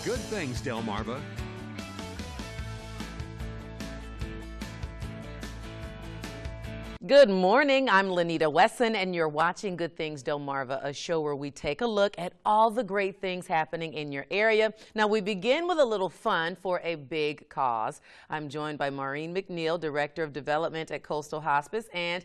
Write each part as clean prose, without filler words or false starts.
Good Things Delmarva. Good morning, I'm Lanita Wesson, and you're watching Good Things Delmarva, a show where we take a look at all the great things happening in your area. Now, we begin with a little fun for a big cause. I'm joined by Maureen McNeil, Director of Development at Coastal Hospice, and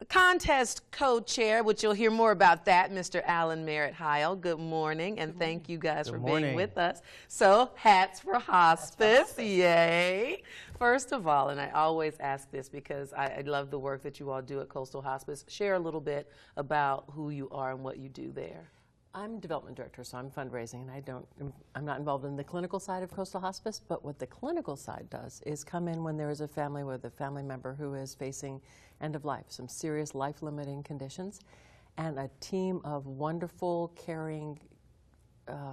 contest co-chair, which you'll hear more about that, Mr. Alan Merritt-Heil. Good morning, and thank you guys for being with us. So, Hats for Hospice, yay! First of all, and I always ask this because I love the work that you all do at Coastal Hospice, share a little bit about who you are and what you do there. I'm development director, so I'm fundraising, and I'm not involved in the clinical side of Coastal Hospice, but what the clinical side does is come in when there is a family with a family member who is facing end of life, some serious life-limiting conditions, and a team of wonderful, caring,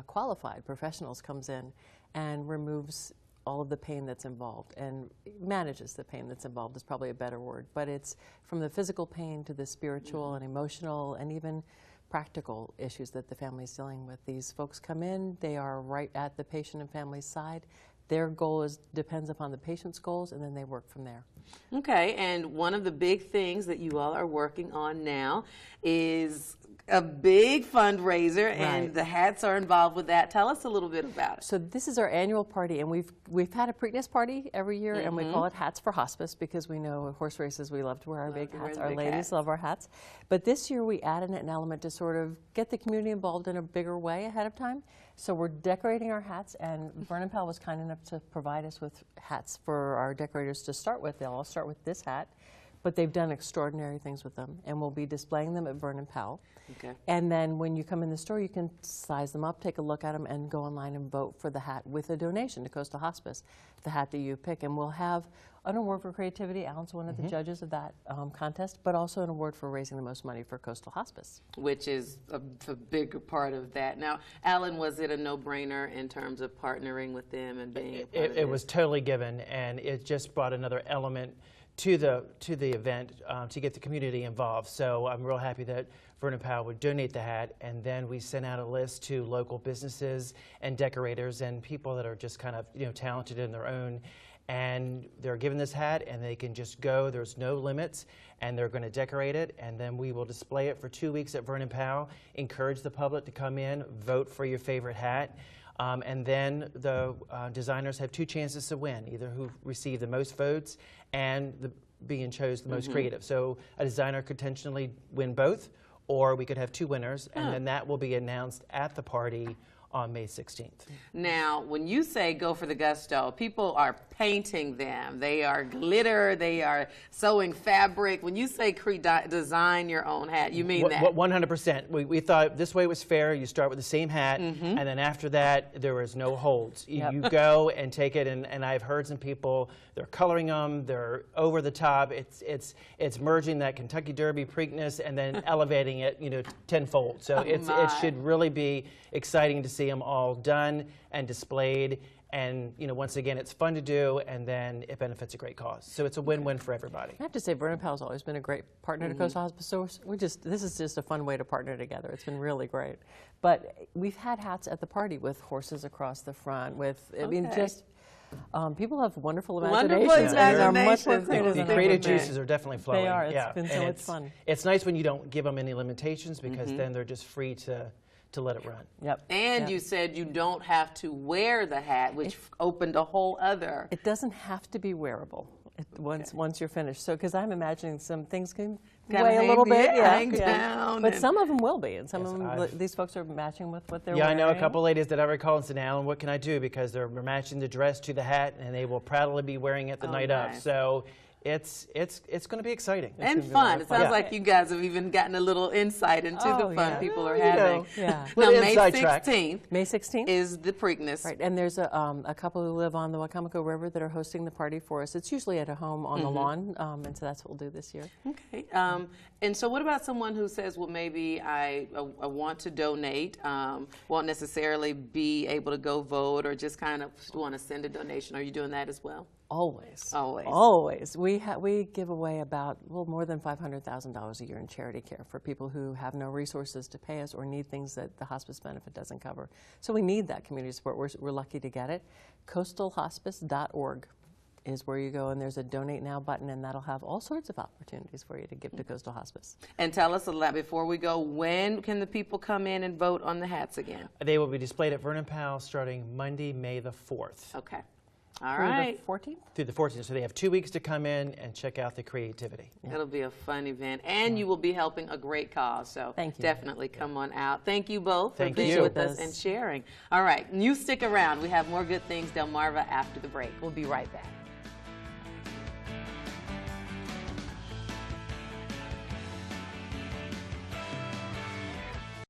qualified professionals comes in and removes all of the pain that's involved and manages the pain that's involved is probably a better word, but it's from the physical pain to the spiritual and emotional and even practical issues that the family is dealing with. These folks come in, they are right at the patient and family's side. Their goal depends upon the patient's goals, and then they work from there. Okay, and one of the big things that you all are working on now is a big fundraiser, and the Hats are involved with that. Tell us a little bit about it. So this is our annual party, and we've had a Preakness party every year, and we call it Hats for Hospice because we know at horse races we love to wear our big hats. Our ladies love our hats. But this year we added an element to sort of get the community involved in a bigger way ahead of time. So we're decorating our hats, and Vernon Powell was kind enough to provide us with hats for our decorators to start with. They'll all start with this hat, but they've done extraordinary things with them, and we'll be displaying them at Vernon Powell. Okay. And then when you come in the store, you can size them up, take a look at them, and go online and vote for the hat with a donation to Coastal Hospice, the hat that you pick. And we'll have an award for creativity. Alan's one of the judges of that contest, but also an award for raising the most money for Coastal Hospice. Which is a bigger part of that. Now, Alan, was it a no-brainer in terms of partnering with them and being a part of it was totally given, and it just brought another element to the event to get the community involved. So I'm real happy that Vernon Powell would donate the hat, and then we sent out a list to local businesses and decorators and people that are just kind of talented in their own, and they're given this hat and they can just go. There's no limits, and they're going to decorate it, and then we will display it for 2 weeks at Vernon Powell. Encourage the public to come in, vote for your favorite hat. And then the designers have 2 chances to win, either who receive the most votes and being chosen the most creative. So a designer could potentially win both, or we could have 2 winners, and then that will be announced at the party on May 16th. Now, when you say go for the gusto, people are painting them. They are glitter. They are sewing fabric. When you say design your own hat, you mean that? 100%. We thought this way was fair. You start with the same hat, and then after that, there is no holds. You go and take it, and I've heard some people, they're coloring them, they're over the top. It's merging that Kentucky Derby Preakness and then elevating it, tenfold. So it should really be exciting to see them all done and displayed, and once again, it's fun to do, and then it benefits a great cause. So it's a win-win for everybody. I have to say, Vernon Powell's always been a great partner to Coastal Hospice, so this is just a fun way to partner together. It's been really great. But we've had hats at the party with horses across the front, I mean, just people have wonderful imaginations. Wonderful The creative juices are definitely flowing. They are. It's been so much fun. It's nice when you don't give them any limitations, because then they're just free to let it run. And you said you don't have to wear the hat, which opened a whole other. It doesn't have to be wearable once you're finished. So, because I'm imagining some things can weigh a little bit, hang down. But some of them will be, and some of them, these folks are matching with what they're wearing. I know a couple ladies that I recall and said, Alan, what can I do? Because they're matching the dress to the hat, and they will proudly be wearing it the night of. So it's going to be be exciting. And fun. It sounds like you guys have even gotten a little insight into the fun people are having. Now, May 16th, May 16th is the Preakness. Right, and there's a couple who live on the Wacomico River that are hosting the party for us. It's usually at a home on the lawn, and so that's what we'll do this year. Okay. And so what about someone who says, well, maybe I want to donate, won't necessarily be able to go vote, or just kind of want to send a donation? Are you doing that as well? Always. Always. Always. We give away about more than $500,000 a year in charity care for people who have no resources to pay us or need things that the hospice benefit doesn't cover. So we need that community support. We're lucky to get it. Coastalhospice.org is where you go, and there's a Donate Now button, and that'll have all sorts of opportunities for you to give to Coastal Hospice. And tell us a lot before we go, when can the people come in and vote on the hats again? They will be displayed at Vernon Powell starting Monday, May the 4th. Okay. All right. Through the 14th? Through the 14th. So they have 2 weeks to come in and check out the creativity. It'll be a fun event, and you will be helping a great cause. So Thank you. Definitely come on out. Thank you both for Thank being you. with us and sharing. All right, you stick around. We have more good things, Delmarva, after the break. We'll be right back.